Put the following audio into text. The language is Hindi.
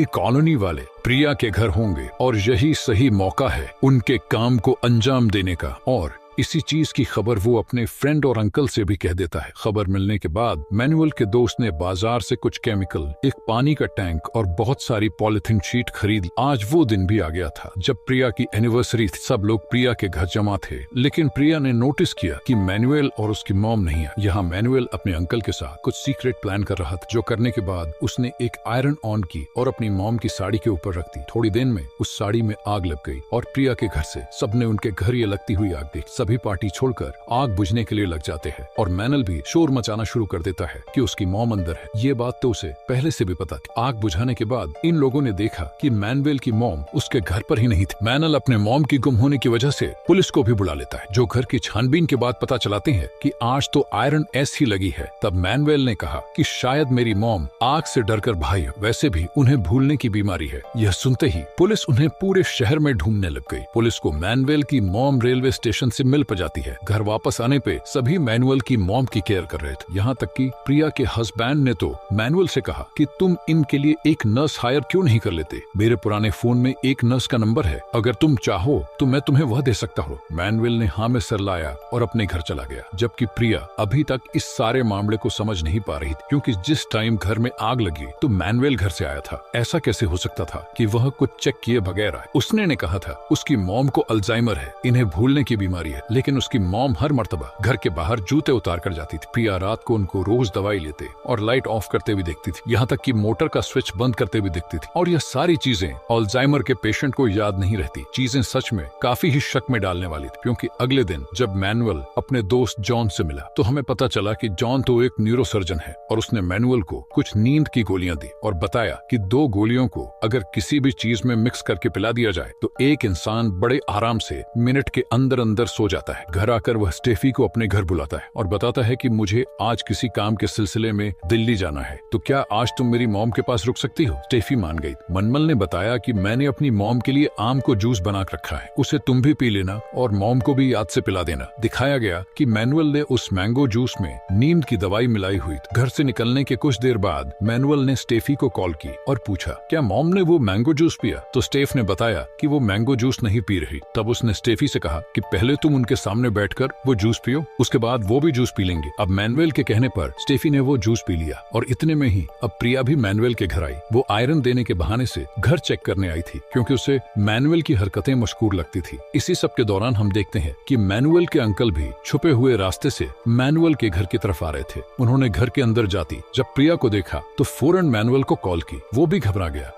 कॉलोनी वाले प्रिया के घर होंगे और यही सही मौका है उनके काम को अंजाम देने का। और इसी चीज की खबर वो अपने फ्रेंड और अंकल से भी कह देता है। खबर मिलने के बाद मैनुअल के दोस्त ने बाजार से कुछ केमिकल, एक पानी का टैंक और बहुत सारी पॉलिथीन शीट खरीद। आज वो दिन भी आ गया था जब प्रिया की एनिवर्सरी थी। सब लोग प्रिया के घर जमा थे, लेकिन प्रिया ने नोटिस किया कि मैनुअल और उसकी मॉम नहीं है। यहाँ मैनुअल अपने अंकल के साथ कुछ सीक्रेट प्लान कर रहा था, जो करने के बाद उसने एक आयरन ऑन की और अपनी मॉम की साड़ी के ऊपर रख दी। थोड़ी देर में उस साड़ी में आग लग गई और प्रिया के घर से सबने उनके घर ये लगती हुई आग देखी। सभी पार्टी छोड़कर आग बुझने के लिए लग जाते हैं और मैनल भी शोर मचाना शुरू कर देता है कि उसकी मॉम अंदर है। ये बात तो उसे पहले से भी पता थी। आग बुझाने के बाद इन लोगों ने देखा कि मैनुअल की मॉम उसके घर पर ही नहीं थी। मैनल अपने मॉम की गुम होने की वजह से पुलिस को भी बुला लेता है, जो घर की छानबीन के बाद पता चलाते हैं कि आज तो आयरन एस ही लगी है। तब मैनुअल ने कहा कि शायद मेरी मॉम आग से डरकर भाई, वैसे भी उन्हें भूलने की बीमारी है। यह सुनते ही पुलिस उन्हें पूरे शहर में ढूंढने लग गई। पुलिस को मैनुअल की मॉम रेलवे स्टेशन से मिल जाती है। घर वापस आने पे सभी मैनुअल की मॉम की केयर कर रहे थे। यहाँ तक कि प्रिया के हस्बैंड ने तो मैनुअल से कहा कि तुम इनके लिए एक नर्स हायर क्यों नहीं कर लेते? मेरे पुराने फोन में एक नर्स का नंबर है, अगर तुम चाहो तो मैं तुम्हें वह दे सकता हूँ। मैनुअल ने हाँ में सर लाया और अपने घर चला गया, जबकि प्रिया अभी तक इस सारे मामले को समझ नहीं पा रही थी, क्योंकि जिस टाइम घर में आग लगी तो मैनुअल घर से आया था। ऐसा कैसे हो सकता था कि वह कुछ चेक किए बगैर आए? उसने ने कहा था उसकी मॉम को अल्जाइमर है, इन्हें भूलने की बीमारी है, लेकिन उसकी मॉम हर मर्तबा घर के बाहर जूते उतार कर जाती थी। प्रिया रात को उनको रोज दवाई लेते और लाइट ऑफ करते हुए देखती थी, यहाँ तक कि मोटर का स्विच बंद करते हुए देखती थी। और यह सारी चीजें अल्जाइमर के पेशेंट को याद नहीं रहती। चीजें सच में काफी ही शक में डालने वाली थी, क्योंकि अगले दिन जब मैनुअल अपने दोस्त जॉन से मिला तो हमें पता चला कि जॉन तो एक न्यूरोसर्जन है और उसने मैनुअल को कुछ नींद की गोलियां दी और बताया कि 2 गोलियों को अगर किसी भी चीज में मिक्स करके पिला दिया जाए तो एक इंसान बड़े आराम से मिनट के अंदर अंदर सो जाता है। घर आकर वह स्टेफी को अपने घर बुलाता है और बताता है कि मुझे आज किसी काम के सिलसिले में दिल्ली जाना है, तो क्या आज तुम मेरी मॉम के पास रुक सकती हो? स्टेफी मान गई। मनमल ने बताया कि मैंने अपनी मॉम के लिए आम को जूस बना कर रखा है, उसे तुम भी पी लेना और मॉम को भी याद से पिला देना। दिखाया गया कि मैनुअल ने उस मैंगो जूस में नींद की दवाई मिलाई हुई थी। घर से निकलने के कुछ देर बाद मैनुअल ने स्टेफी को कॉल की और पूछा क्या मॉम ने वो मैंगो जूस पिया? तो स्टेफ ने बताया कि वो मैंगो जूस नहीं पी रही। तब उसने स्टेफी से कहा कि पहले तुम उनके सामने बैठकर वो जूस पियो, उसके बाद वो भी जूस पी लेंगे। अब मैनुअल के कहने पर स्टेफी ने वो जूस पी लिया और इतने में ही अब प्रिया भी मैनुअल के घर आई। वो आयरन देने के बहाने से घर चेक करने आई थी, क्योंकि उसे मैनुअल की हरकतें मशकूर लगती थी। इसी सब के दौरान हम देखते हैं कि मैनुअल के अंकल भी छुपे हुए रास्ते से मैनुअल के घर की तरफ आ रहे थे। उन्होंने घर के अंदर जाती जब प्रिया को देखा तो फौरन मैनुअल को कॉल की। वो भी घबरा गया।